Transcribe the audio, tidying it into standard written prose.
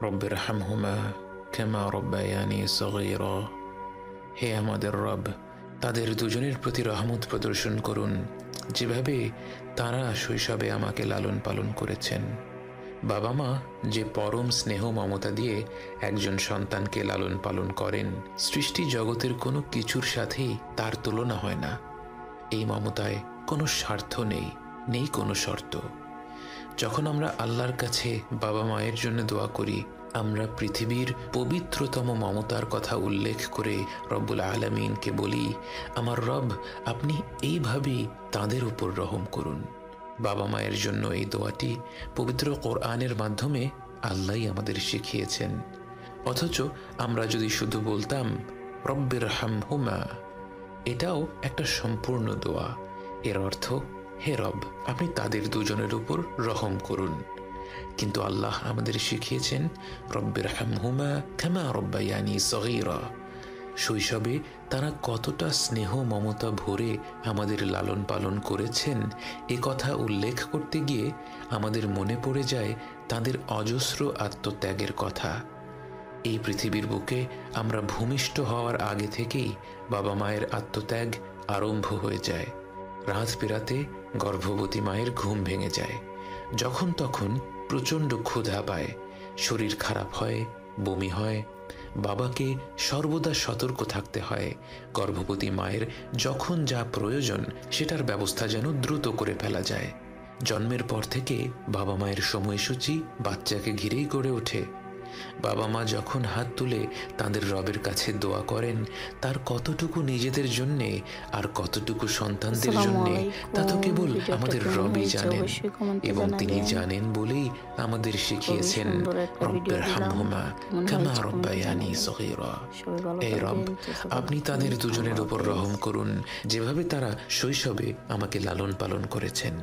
রব্বিরহামহুমা কামা রব্বায়ানি সগীরা। হে আমাদের রব, তাদের দুজনের প্রতি রহমত প্রদর্শন করুন যেভাবে তারা শৈশবে আমাকে লালন পালন করেছেন। বাবা মা যে পরম স্নেহ মমতা দিয়ে একজন সন্তানকে লালন পালন করেন, সৃষ্টি জগতের কোনো কিছুর সাথেই তার তুলনা হয় না। এই মমতায় কোনো স্বার্থ নেই, নেই কোনো শর্ত। যখন আমরা আল্লাহর কাছে বাবা মায়ের জন্য দোয়া করি, আমরা পৃথিবীর পবিত্রতম মমতার কথা উল্লেখ করে রব্বুল আলামিনকে বলি, আমার রব, আপনি এইভাবেই তাদের উপর রহম করুন। বাবা মায়ের জন্য এই দোয়াটি পবিত্র কোরআনের মাধ্যমে আল্লাহই আমাদের শিখিয়েছেন। অথচ আমরা যদি শুধু বলতাম রব্বিরহামহুমা, এটাও একটা সম্পূর্ণ দোয়া। এর অর্থ, হে রব, আপনি তাদের দুজনের উপর রহম করুন। কিন্তু আল্লাহ আমাদের শিখিয়েছেন রব্বিরহামহুমা কামা রব্বায়ানি সগীরা। শৈশবে তারা কতটা স্নেহ মমতা ভরে আমাদের লালন পালন করেছেন এ কথা উল্লেখ করতে গিয়ে আমাদের মনে পড়ে যায় তাদের অজস্র আত্মত্যাগের কথা। এই পৃথিবীর বুকে আমরা ভূমিষ্ঠ হওয়ার আগে থেকেই বাবা মায়ের আত্মত্যাগ আরম্ভ হয়ে যায়। রাত পেরাতে গর্ভবতী মায়ের ঘুম ভেঙে যায়, যখন তখন প্রচণ্ড ক্ষুধা পায়, শরীর খারাপ হয়, বমি হয়। বাবাকে সর্বদা সতর্ক থাকতে হয়, গর্ভবতী মায়ের যখন যা প্রয়োজন সেটার ব্যবস্থা যেন দ্রুত করে ফেলা যায়। জন্মের পর থেকে বাবা মায়ের সময়সূচি বাচ্চাকে ঘিরেই গড়ে ওঠে। বাবা মা যখন হাত তুলে তাদের রবের কাছে দোয়া করেন, তার কতটুকু নিজেদের জন্যে আর কতটুকু সন্তানদের জন্যে তা তো কেবল আমাদের রবই জানেন। এবং তিনি জানেন বলেই আমাদের শিখিয়েছেন রব্বিরহামহুমা কামা রব্বায়ানি সগীরা। হে রব, আপনি তাদের দুজনের উপর রহম করুন যেভাবে তারা শৈশবে আমাকে লালন পালন করেছেন।